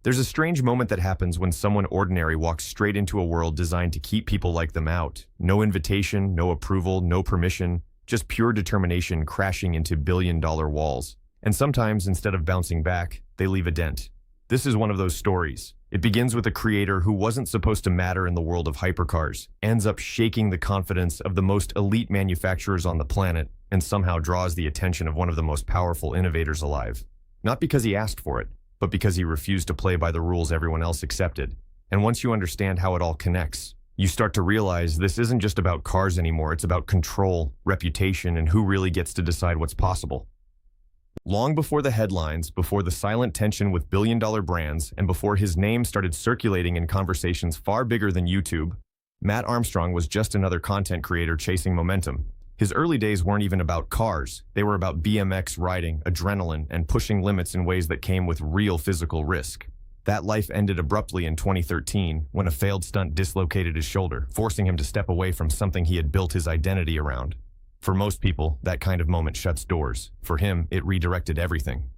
There's a strange moment that happens when someone ordinary walks straight into a world designed to keep people like them out. No invitation, no approval, no permission, just pure determination crashing into billion-dollar walls. And sometimes, instead of bouncing back, they leave a dent. This is one of those stories. It begins with a creator who wasn't supposed to matter in the world of hypercars, ends up shaking the confidence of the most elite manufacturers on the planet, and somehow draws the attention of one of the most powerful innovators alive. Not because he asked for it, but because he refused to play by the rules everyone else accepted. And once you understand how it all connects, you start to realize this isn't just about cars anymore, it's about control, reputation, and who really gets to decide what's possible. Long before the headlines, before the silent tension with billion-dollar brands, and before his name started circulating in conversations far bigger than YouTube, Mat Armstrong was just another content creator chasing momentum. His early days weren't even about cars. They were about BMX riding, adrenaline, and pushing limits in ways that came with real physical risk. That life ended abruptly in 2013 when a failed stunt dislocated his shoulder, forcing him to step away from something he had built his identity around. For most people, that kind of moment shuts doors. For him, it redirected everything.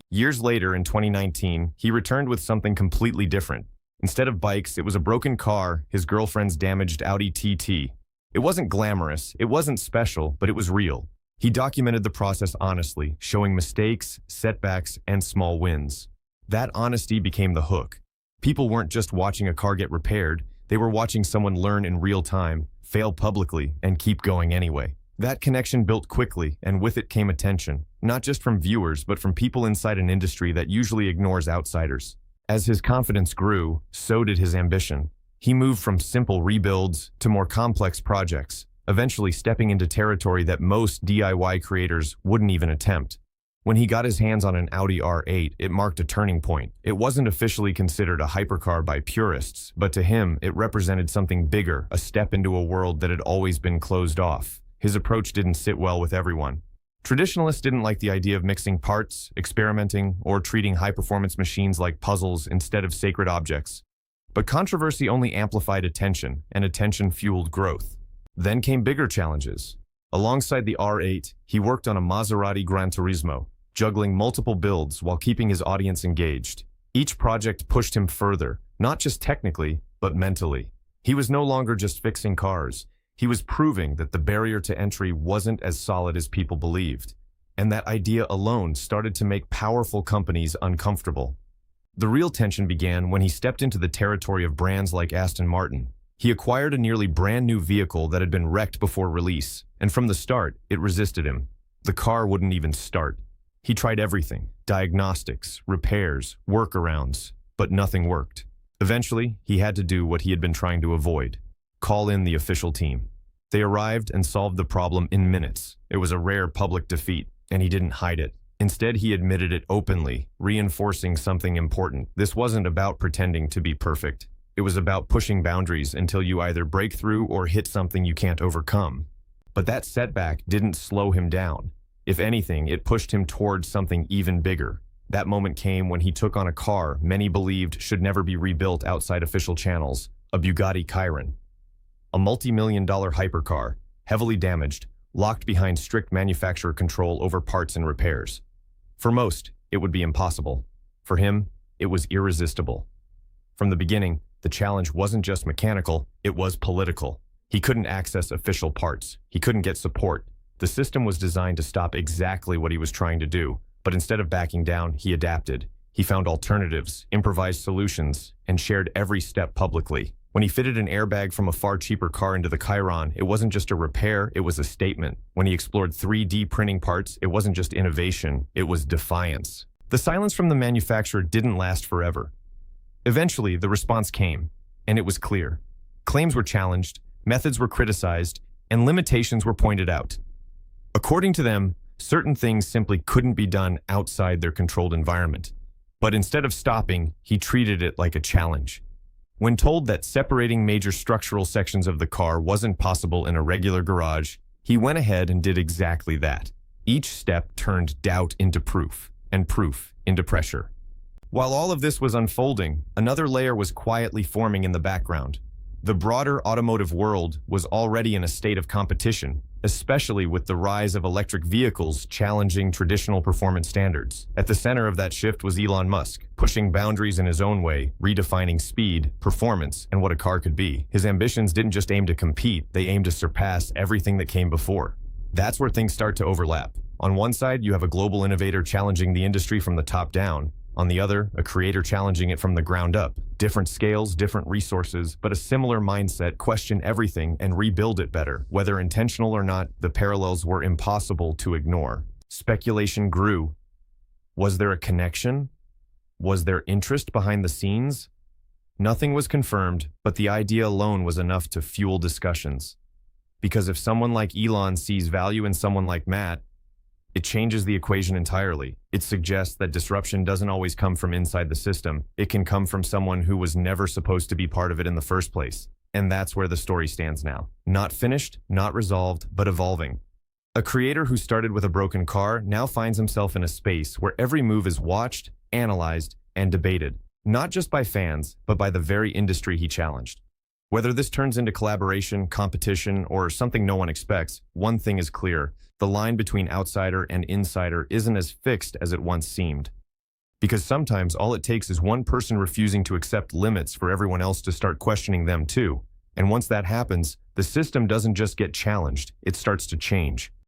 Years later, in 2019, he returned with something completely different. Instead of bikes, it was a broken car, his girlfriend's damaged Audi TT. It wasn't glamorous, it wasn't special, but it was real. He documented the process honestly, showing mistakes, setbacks, and small wins. That honesty became the hook. People weren't just watching a car get repaired, they were watching someone learn in real time, fail publicly, and keep going anyway. That connection built quickly, and with it came attention, not just from viewers, but from people inside an industry that usually ignores outsiders. As his confidence grew, so did his ambition. He moved from simple rebuilds to more complex projects, eventually stepping into territory that most DIY creators wouldn't even attempt. When he got his hands on an Audi R8, it marked a turning point. It wasn't officially considered a hypercar by purists, but to him, it represented something bigger, a step into a world that had always been closed off. His approach didn't sit well with everyone. Traditionalists didn't like the idea of mixing parts, experimenting, or treating high-performance machines like puzzles instead of sacred objects. But controversy only amplified attention, and attention fueled growth. Then came bigger challenges. Alongside the R8, he worked on a Maserati Gran Turismo, juggling multiple builds while keeping his audience engaged. Each project pushed him further, not just technically, but mentally. He was no longer just fixing cars. He was proving that the barrier to entry wasn't as solid as people believed. And that idea alone started to make powerful companies uncomfortable. The real tension began when he stepped into the territory of brands like Aston Martin. He acquired a nearly brand new vehicle that had been wrecked before release, and from the start, it resisted him. The car wouldn't even start. He tried everything: diagnostics, repairs, workarounds, but nothing worked. Eventually, he had to do what he had been trying to avoid: call in the official team. They arrived and solved the problem in minutes. It was a rare public defeat, and he didn't hide it. Instead, he admitted it openly, reinforcing something important. This wasn't about pretending to be perfect. It was about pushing boundaries until you either break through or hit something you can't overcome. But that setback didn't slow him down. If anything, it pushed him towards something even bigger. That moment came when he took on a car many believed should never be rebuilt outside official channels: a Bugatti Chiron. A multi-million-dollar hypercar, heavily damaged, locked behind strict manufacturer control over parts and repairs. For most, it would be impossible. For him, it was irresistible. From the beginning, the challenge wasn't just mechanical, it was political. He couldn't access official parts. He couldn't get support. The system was designed to stop exactly what he was trying to do, but instead of backing down, he adapted. He found alternatives, improvised solutions, and shared every step publicly. When he fitted an airbag from a far cheaper car into the Chiron, it wasn't just a repair, it was a statement. When he explored 3D printing parts, it wasn't just innovation, it was defiance. The silence from the manufacturer didn't last forever. Eventually, the response came, and it was clear. Claims were challenged, methods were criticized, and limitations were pointed out. According to them, certain things simply couldn't be done outside their controlled environment. But instead of stopping, he treated it like a challenge. When told that separating major structural sections of the car wasn't possible in a regular garage, he went ahead and did exactly that. Each step turned doubt into proof, and proof into pressure. While all of this was unfolding, another layer was quietly forming in the background. The broader automotive world was already in a state of competition, especially with the rise of electric vehicles challenging traditional performance standards. At the center of that shift was Elon Musk, pushing boundaries in his own way, redefining speed, performance, and what a car could be. His ambitions didn't just aim to compete, they aimed to surpass everything that came before. That's where things start to overlap. On one side, you have a global innovator challenging the industry from the top down. On the other, a creator challenging it from the ground up. Different scales, different resources, but a similar mindset: question everything and rebuild it better. Whether intentional or not, the parallels were impossible to ignore. Speculation grew. Was there a connection? Was there interest behind the scenes? Nothing was confirmed, but the idea alone was enough to fuel discussions. Because if someone like Elon sees value in someone like Matt, it changes the equation entirely. It suggests that disruption doesn't always come from inside the system. It can come from someone who was never supposed to be part of it in the first place. And that's where the story stands now. Not finished, not resolved, but evolving. A creator who started with a broken car now finds himself in a space where every move is watched, analyzed, and debated. Not just by fans, but by the very industry he challenged. Whether this turns into collaboration, competition, or something no one expects, one thing is clear: the line between outsider and insider isn't as fixed as it once seemed. Because sometimes all it takes is one person refusing to accept limits for everyone else to start questioning them too. And once that happens, the system doesn't just get challenged, it starts to change.